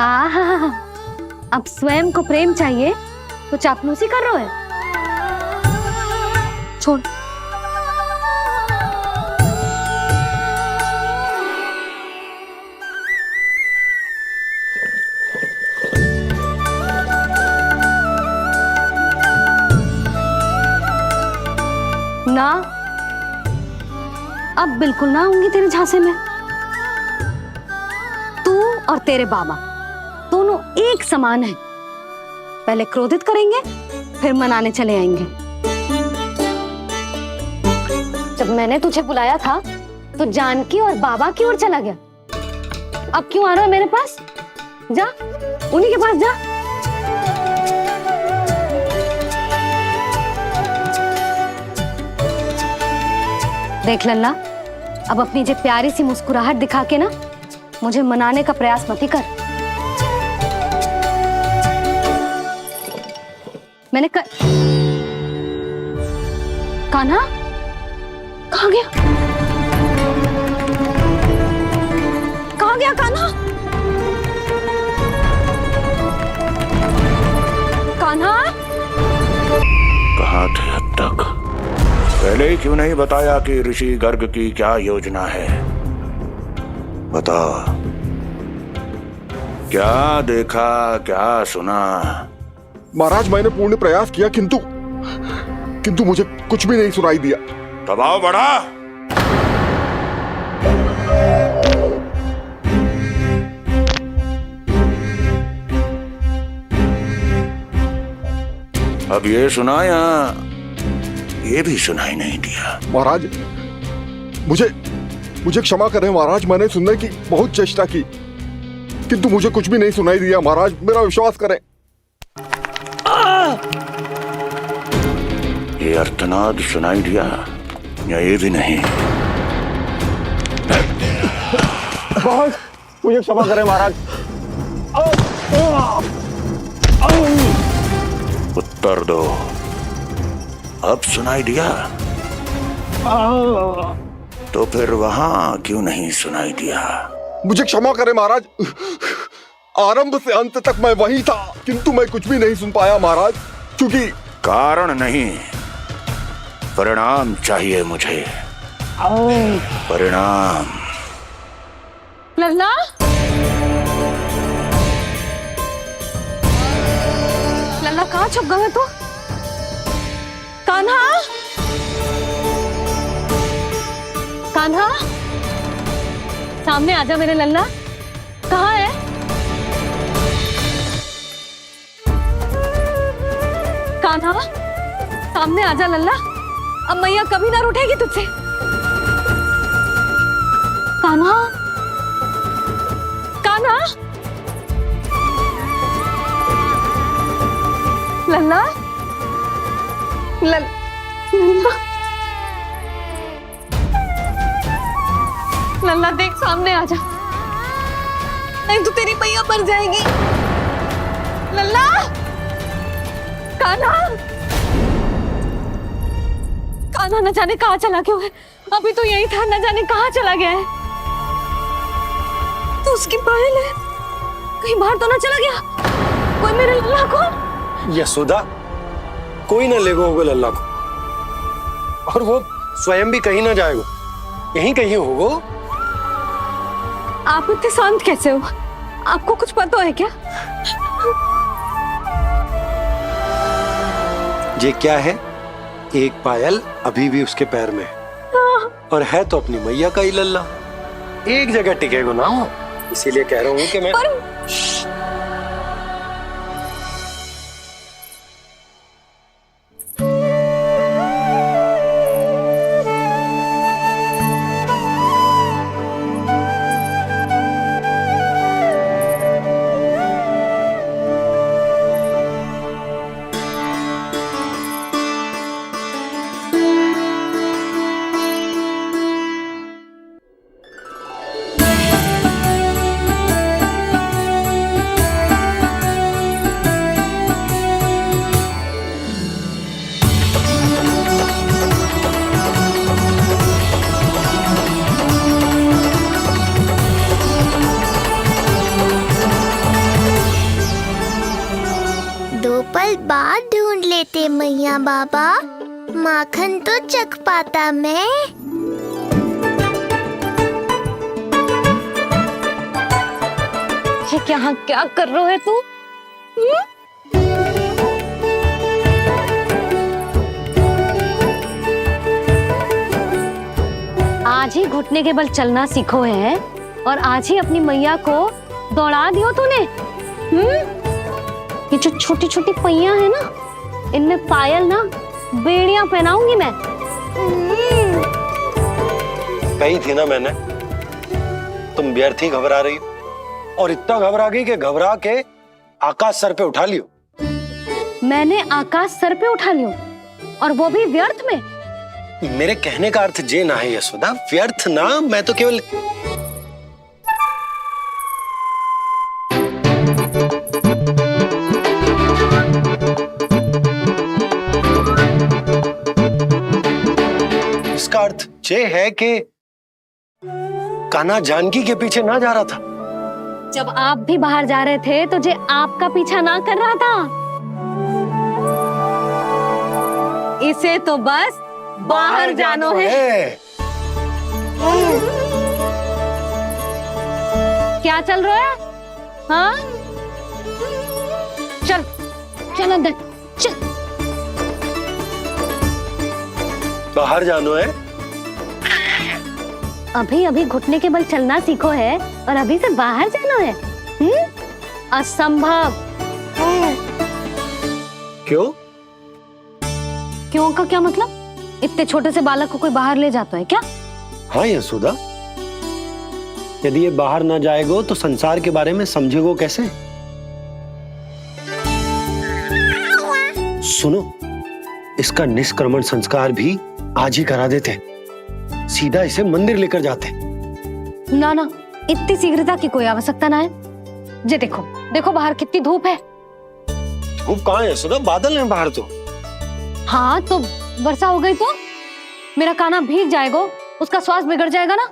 आहा, अब स्वयं को प्रेम चाहिए तो चापलूसी कर रहे हो? छोड़। ना, अब बिल्कुल ना आऊंगी तेरे झांसे में। तू और तेरे बाबा दोनों एक समान हैं। पहले क्रोधित करेंगे, फिर मनाने चले आएंगे। जब मैंने तुझे बुलाया था तो जानकी और बाबा की ओर चला गया। अब क्यों आ रहा है मेरे पास? जा, उन्हीं के पास जा। देख लल्ला, अब अपनी जे प्यारी सी मुस्कुराहट दिखा के ना मुझे मनाने का प्रयास मत ही कर। मैंने कान्हा कहाँ गया? कहाँ गया कान्हा? कान्हा कहाँ थे अब तक? पहले ही क्यों नहीं बताया कि ऋषि गर्ग की क्या योजना है? बता, क्या देखा, क्या सुना? महाराज, मैंने पूर्ण प्रयास किया किंतु मुझे कुछ भी नहीं सुनाई दिया। दबाव बढ़ा। अब ये सुना या ये भी सुनाई नहीं दिया? महाराज, मुझे क्षमा करें महाराज, मैंने सुनने की बहुत चेष्टा की किंतु मुझे कुछ भी नहीं सुनाई दिया। महाराज, मेरा विश्वास करें। ये अर्थनाद सुनाई दिया या ये भी नहीं? मुझे क्षमा करें महाराज। उत्तर दो, अब सुनाई दिया? तो फिर वहां क्यों नहीं सुनाई दिया? मुझे क्षमा करें महाराज, आरंभ से अंत तक मैं वही था किंतु मैं कुछ भी नहीं सुन पाया महाराज, क्योंकि कारण नहीं, परिणाम चाहिए मुझे। परिणाम। लल्ला, लल्ला कहाँ छुप गया तू? कान्हा, कान्हा, सामने आजा मेरे लल्ला। कहाँ है? कान्हा, सामने आजा लल्ला। अब मैया कभी ना रूठेगी तुझसे। कान्हा, कान्हा, लल्ला, लल्ला, लल्ला देख, सामने आ जा, नहीं तो तेरी मैया मर जाएगी। लल्ला, कान्हा, कान्हा न जाने कहाँ चला गया है। अभी तो यही था, न जाने कहाँ चला गया है। तो उसकी पायल है, कहीं बाहर तो ना चला गया? कोई मेरे लल्ला को? यशोदा, कोई ना लेगा होगा लल्ला को, और वो स्वयं भी कहीं ना जाएगा, यहीं कहीं होगा। आप इतने शांत कैसे हो? आपको कुछ पता है क्या? ये क्या है? एक पायल अभी भी उसके पैर में है, और है तो अपनी मैया का ही लल्ला। एक जगह टिकेगा ना, इसीलिए कह रहा हूँ कि मैं देते मैया बाबा, माखन तो चख पाता मैं। ये क्या क्या कर रहे है तू? आज ही घुटने के बल चलना सीखो है और आज ही अपनी मैया को दौड़ा दियो तूने। ये जो छोटी छोटी पहियां है ना, इनमें पायल ना बेड़ियां पहनाऊंगी मैं। कही थी ना मैंने, तुम व्यर्थ ही घबरा रही हो, और इतना घबरा गई कि घबरा के आकाश सर पे उठा लियो। मैंने आकाश सर पे उठा लियो, और वो भी व्यर्थ में। मेरे कहने का अर्थ जे ना है यशोदा, व्यर्थ ना, मैं तो केवल इसका अर्थ ये है कि कान्हा जानकी के पीछे ना जा रहा था। जब आप भी बाहर जा रहे थे तो जे आपका पीछा ना कर रहा था। इसे तो बस बाहर जानो है। क्या चल रहा है? हाँ, चल चल अंदर चल। बाहर जानो है। अभी अभी घुटने के बल चलना सीखो है और अभी से बाहर जाना है? असंभव। क्यों? क्यों का क्या मतलब? इतने छोटे से बालक को कोई बाहर ले जाता है क्या? हाँ यशोदा, यदि ये बाहर ना जाएगो तो संसार के बारे में समझेगो कैसे? सुनो, इसका निष्क्रमण संस्कार भी आज ही करा देते, सीधा इसे मंदिर लेकर जाते। ना ना, इतनी शीघ्रता की कोई आवश्यकता ना है। जे देखो देखो बाहर कितनी धूप है। धूप कहाँ है यशोदा, बादल हैं बाहर तो। हाँ तो वर्षा हो गई तो मेरा कान्हा भीग जाएगा, उसका स्वास्थ्य बिगड़ जाएगा ना।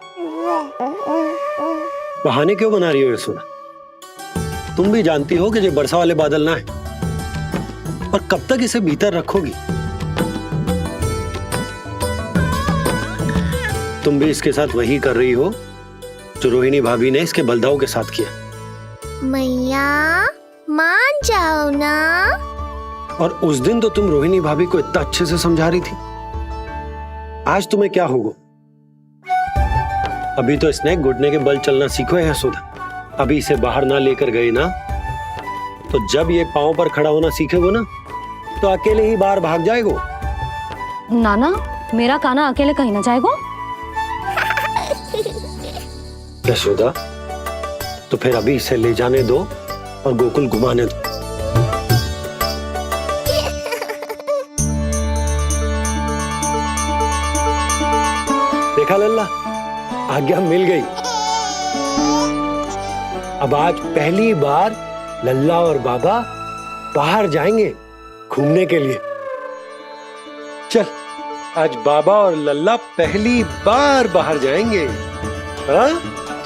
बहाने क्यों बना रही हो यशोदा? तुम भी जानती हो कि ये वर्षा वाले बादल ना है, और कब तक इसे भीतर रखोगी? तुम भी इसके साथ वही कर रही हो जो रोहिणी भाभी ने इसके बलदाऊ के साथ किया। मैया मान जाओ ना। और उस दिन तो तुम रोहिणी भाभी को इतना अच्छे से समझा रही थी, आज तुम्हें क्या होगा? अभी तो इसने घुटने के बल चलना सीखो है यशोदा। अभी इसे बाहर ना लेकर गए ना, तो जब ये पांव पर खड़ा होना सीखेगो ना, तो अकेले ही बाहर भाग जाएगो। नाना, मेरा कान्हा अकेले कहीं ना जाएगा। यशोदा, तो फिर अभी इसे ले जाने दो और गोकुल घुमाने दो। देखा लल्ला, आज्ञा मिल गई। अब आज पहली बार लल्ला और बाबा बाहर जाएंगे घूमने के लिए। चल, आज बाबा और लल्ला पहली बार बाहर जाएंगे। हाँ,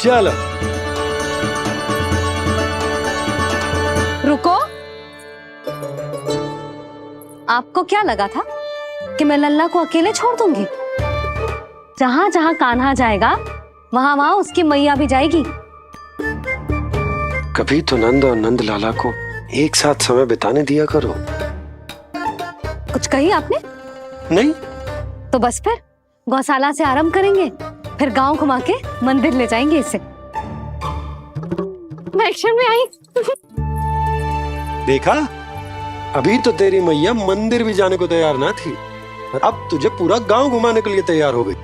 चलो। रुको, आपको क्या लगा था कि मैं लल्ला को अकेले छोड़ दूंगी? जहां जहां कान्हा जाएगा वहां वहां उसकी मैया भी जाएगी। कभी तो नंद और नंद लाला को एक साथ समय बिताने दिया करो। कुछ कही आपने? नहीं तो बस फिर गौशाला से आरंभ करेंगे, फिर गांव घुमा के मंदिर ले जाएंगे इसे। मैं एक्शन में आई। देखा, अभी तो तेरी मैया मंदिर भी जाने को तैयार ना थी, और अब तुझे पूरा गांव घुमाने के लिए तैयार हो गई।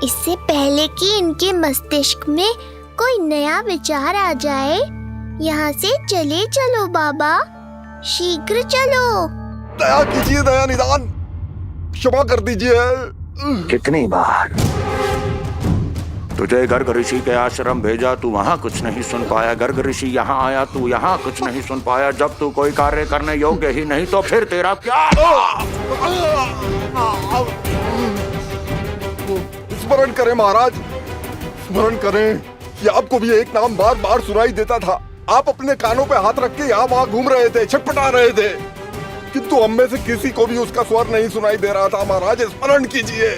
इससे पहले कि इनके मस्तिष्क में कोई नया विचार आ जाए, यहाँ से चले चलो बाबा, शीघ्र चलो। दया कीजिए, दया निदान, क्षमा कर दीजिए। कितनी बार तुझे गर्ग ऋषि के आश्रम भेजा, तू वहां कुछ नहीं सुन पाया। गर्ग ऋषि यहाँ आया, तू यहाँ कुछ नहीं सुन पाया। जब तू कोई कार्य करने योग्य ही नहीं तो फिर तेरा क्या? स्मरण करें महाराज, स्मरण करें कि आपको भी एक नाम बार बार सुनाई देता था। आप अपने कानों पे हाथ रख के यहाँ वहाँ घूम रहे थे, छटपटा रहे थे। किंतु हम में से किसी को भी उसका स्वर नहीं सुनाई दे रहा था। महाराज स्मरण कीजिए।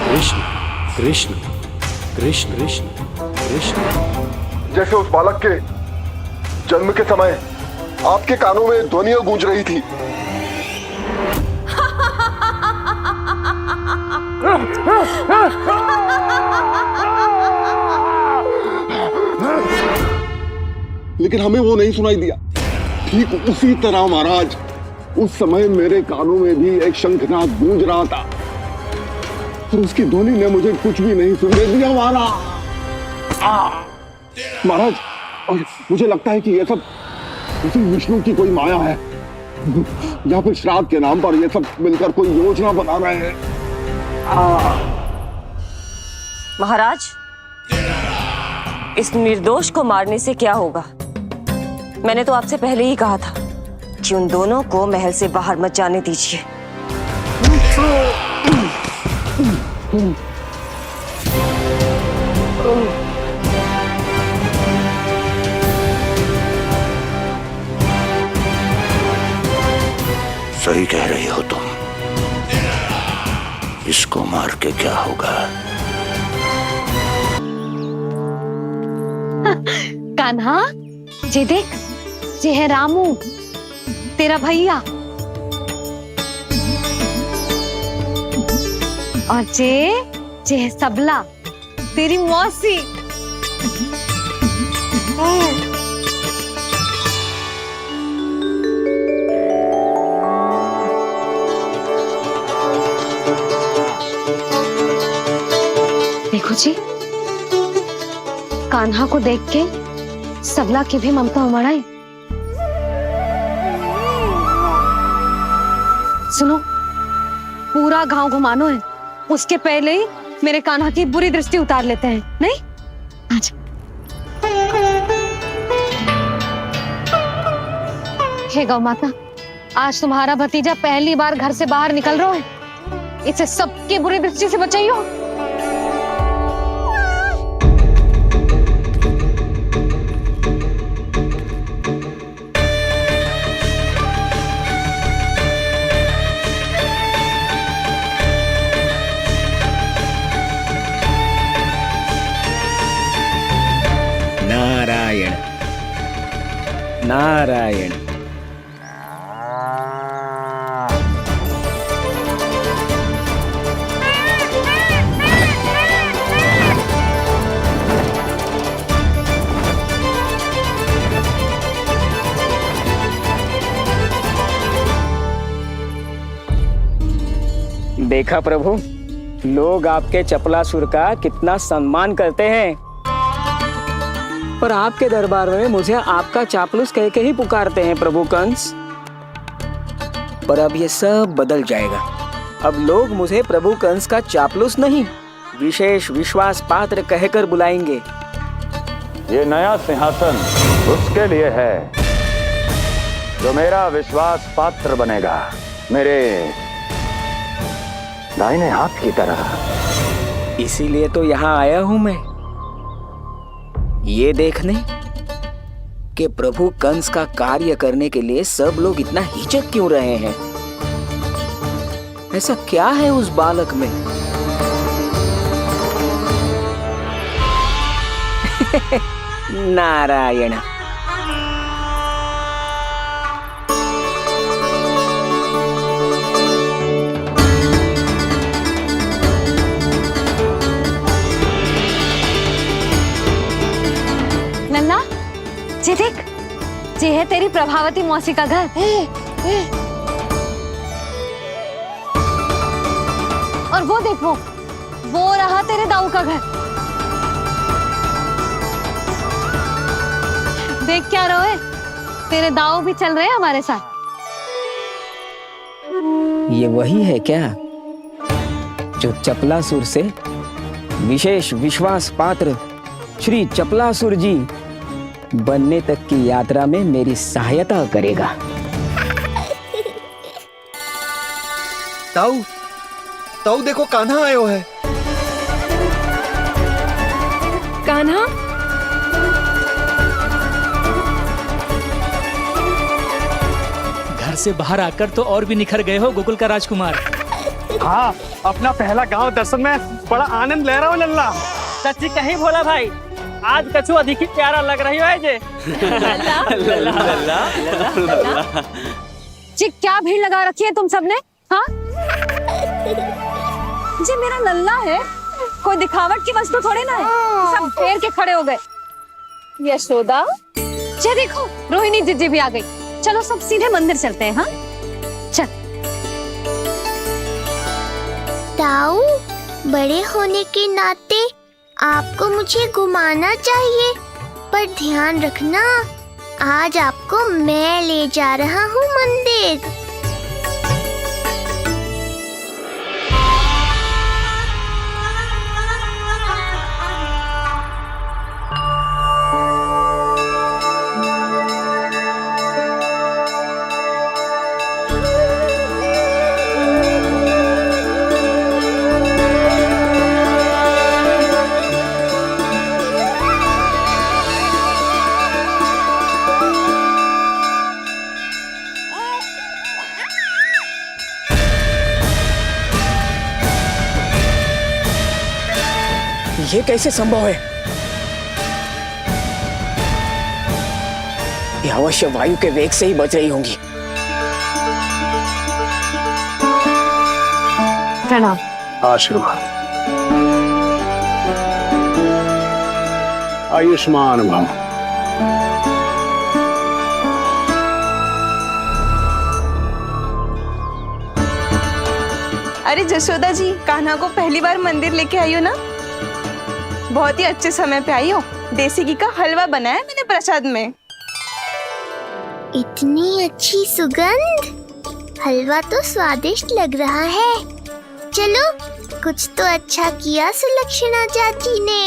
कृष्ण कृष्ण कृष्ण कृष्ण कृष्ण। जैसे उस बालक के जन्म के समय आपके कानों में ध्वनियां गूंज रही थी। लेकिन हमें वो नहीं सुनाई दिया। ठीक उसी तरह महाराज उस समय मेरे कानों में भी एक शंखनाद गूंज रहा था और उसकी ध्वनि ने मुझे कुछ भी नहीं सुनने दिया। महाराज और मुझे लगता है कि ये सब उसी विष्णु की कोई माया है या फिर श्राद्ध के नाम पर ये सब मिलकर कोई योजना बना रहे हैं। महाराज, इस निर्दोष को मारने से क्या होगा? मैंने तो आपसे पहले ही कहा था कि उन दोनों को महल से बाहर मत जाने दीजिए। सही कह रही हो तुम। इसको मार के क्या होगा? कान्हा, जे देख, जे है रामू, तेरा भैया। और जे है सबला, तेरी मौसी। देखो जी, कान्हा को देख के सबला की भी ममता उमड़ आई। सुनो, पूरा गांव घुमानो है, उसके पहले ही मेरे कान्हा की बुरी दृष्टि उतार लेते हैं, नहीं? अच्छा। हे गौ माता, आज तुम्हारा भतीजा पहली बार घर से बाहर निकल रहा है, इसे सबकी बुरी दृष्टि से बचाइयो। नारायण नारायण। देखा प्रभु, लोग आपके चपलासुर का कितना सम्मान करते हैं, पर आपके दरबार में मुझे आपका चापलूस कह के ही पुकारते हैं प्रभु कंस। पर अब ये सब बदल जाएगा। अब लोग मुझे प्रभु कंस का चापलूस नहीं, विशेष विश्वास पात्र कहकर बुलाएंगे। ये नया सिंहासन उसके लिए है जो मेरा विश्वास पात्र बनेगा, मेरे दाहिने हाथ की तरह। इसीलिए तो यहाँ आया हूं मैं, ये देखने कि प्रभु कंस का कार्य करने के लिए सब लोग इतना हिचक क्यों रहे हैं। ऐसा क्या है उस बालक में? नारायण। नन्ना, जे देख, जे है तेरी प्रभावती मौसी का घर। और वो देखो, वो रहा तेरे दाऊ का घर। देख क्या रोए, तेरे दाऊ भी चल रहे हैं हमारे साथ। ये वही है क्या जो चपलासुर से विशेष विश्वास पात्र श्री चपलासुर जी बनने तक की यात्रा में मेरी सहायता करेगा? ताऊ, ताऊ देखो कान्हा आयो है। कान्हा, घर से बाहर आकर तो और भी निखर गए हो गोकुल का राजकुमार। हाँ, अपना पहला गांव दर्शन में बड़ा आनंद ले रहा हूँ लल्ला। सच्ची कहीं भोला भाई, आज कछु अधिक ही प्यारा लग रही है जे। जी क्या भीड़ लगा रखी है तुम सबने? हाँ जी मेरा लल्ला है, कोई दिखावट की वस्तु थोड़ी ना है। सब फेर के खड़े हो गए। यशोदा जी देखो, रोहिणी जीजी भी आ गई। चलो सब सीधे मंदिर चलते हैं। हाँ चल। ताऊ, बड़े होने के नाते आपको मुझे घुमाना चाहिए, पर ध्यान रखना आज आपको मैं ले जा रहा हूँ मंदिर। ये कैसे संभव है? ये अवश्य वायु के वेग से ही बच रही होंगी। प्रणाम। आशीर्वाद। आयुष्मान भव। अरे जशोदा जी, कान्हा को पहली बार मंदिर लेके आई हो ना? बहुत ही अच्छे समय पे आई हो। देसी घी का हलवा बनाया मैंने प्रसाद में। इतनी अच्छी सुगंध, हलवा तो स्वादिष्ट लग रहा है। चलो, कुछ तो अच्छा किया सुलक्षणा चाची ने।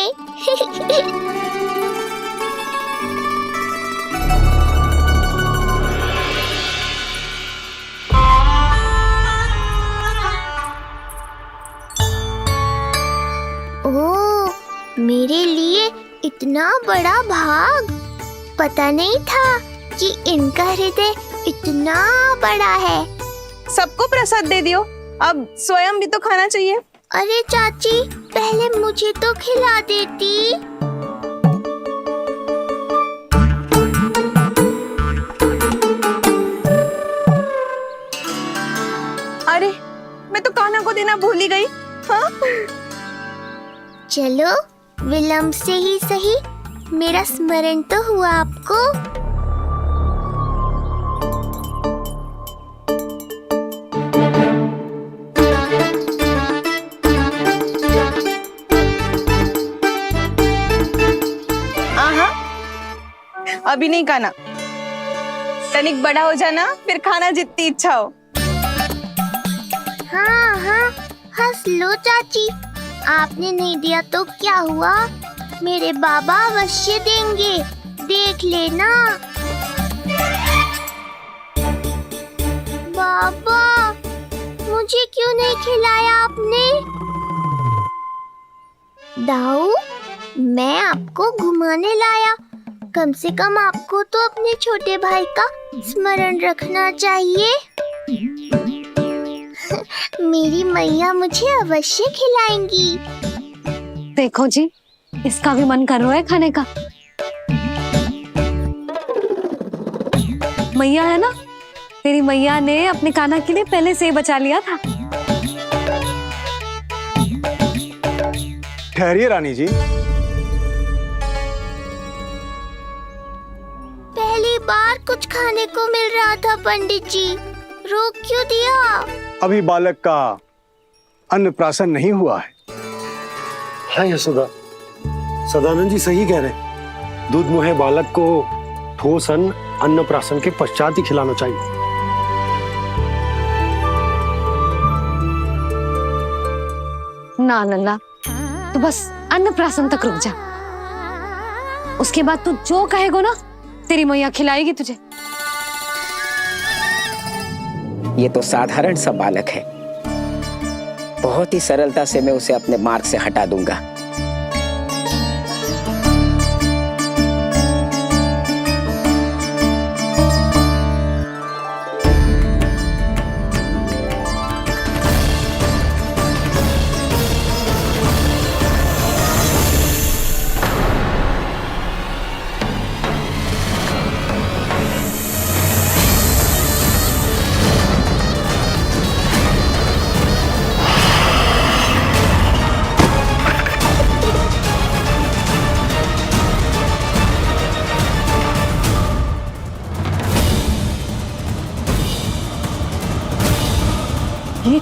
ओह, मेरे लिए इतना बड़ा भाग। पता नहीं था कि इनका हृदय इतना बड़ा है। सबको प्रसाद दे दियो, अब स्वयं भी तो खाना चाहिए। अरे चाची, पहले मुझे तो खिला देती। अरे मैं तो कान्हा को देना भूल ही गई। हाँ? चलो, विलंब से ही सही, मेरा स्मरण तो हुआ आपको। अभी नहीं खाना, तनिक बड़ा हो जाना, फिर खाना जितनी इच्छा हो। हाँ हाँ, हंस लो चाची। आपने नहीं दिया तो क्या हुआ, मेरे बाबा अवश्य देंगे, देख लेना। बाबा, मुझे क्यों नहीं खिलाया आपने? दाऊ, मैं आपको घुमाने लाया, कम से कम आपको तो अपने छोटे भाई का स्मरण रखना चाहिए। मेरी मैया मुझे अवश्य खिलाएंगी। देखो जी, इसका भी मन कर रहा है खाने का। मैया है ना, तेरी मैया ने अपने कान्हा के लिए पहले से ही बचा लिया था। ठहरिए रानी जी। पहली बार कुछ खाने को मिल रहा था पंडित जी, रोक क्यों दिया? अभी बालक का अन्नप्राशन नहीं हुआ है। हाँ यशोदा, सदानंद जी सही कह रहे। दूध मुहे बालक को ठोस अन्न अन्नप्राशन के पश्चात ही खिलाना चाहिए। ना लल्ला, तो बस अन्नप्राशन तक रुक जा, उसके बाद तू जो कहेगो ना, तेरी मैया खिलाएगी तुझे। ये तो साधारण सा बालक है, बहुत ही सरलता से मैं उसे अपने मार्ग से हटा दूंगा।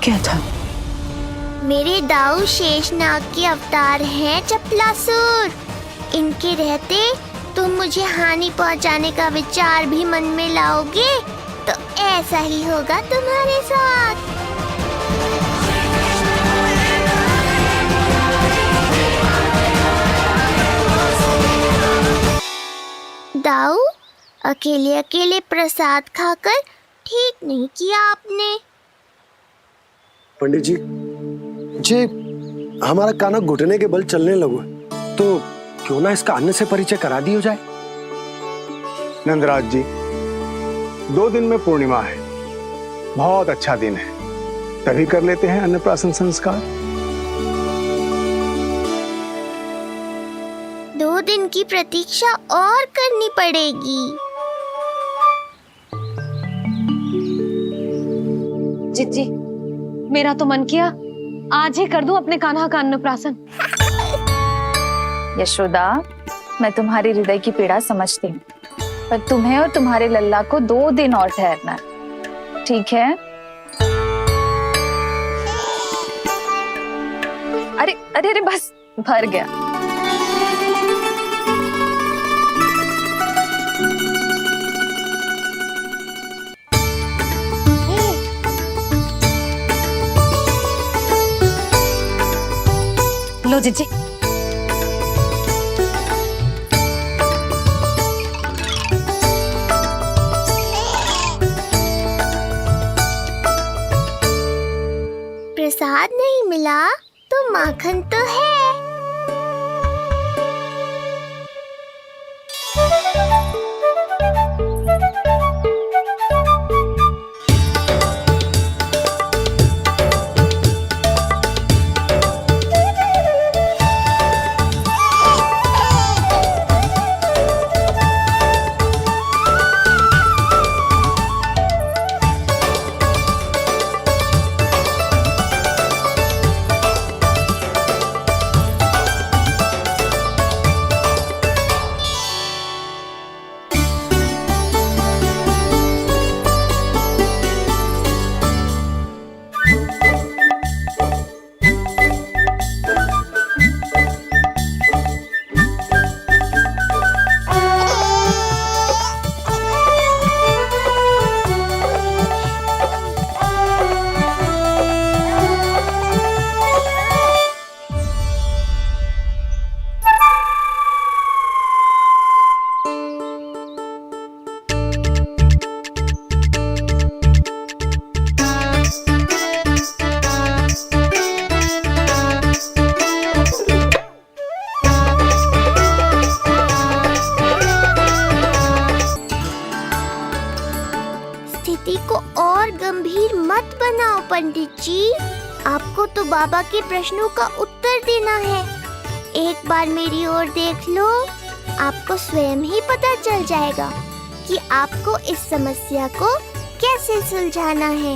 क्या था? मेरे दाऊ शेषनाग के अवतार हैं चपलासुर। इनके रहते तुम मुझे हानि पहुंचाने का विचार भी मन में लाओगे तो ऐसा ही होगा तुम्हारे साथ। दाऊ, अकेले अकेले प्रसाद खाकर ठीक नहीं किया आपने। पंडित जी, जे हमारा काना घुटने के बल चलने लगो तो क्यों ना इसका अन्न से परिचय करा दिया जाए। नंदराज जी, 2 दिन में पूर्णिमा है, बहुत अच्छा दिन है, तभी कर लेते हैं अन्नप्राशन संस्कार। 2 दिन की प्रतीक्षा और करनी पड़ेगी। जिज्जी, मेरा तो मन किया आज ही कर दूं अपने कान्हा का अन्नप्राशन। यशोदा, मैं तुम्हारी हृदय की पीड़ा समझती हूँ, पर तुम्हें और तुम्हारे लल्ला को 2 दिन और ठहरना है, ठीक है? अरे अरे अरे, बस भर गया। लो जिज्जी। प्रसाद नहीं मिला तो माखन तो है। स्थिति को और गंभीर मत बनाओ पंडित जी। आपको तो बाबा के प्रश्नों का उत्तर देना है। एक बार मेरी ओर देख लो, आपको स्वयं ही पता चल जाएगा कि आपको इस समस्या को कैसे सुलझाना है।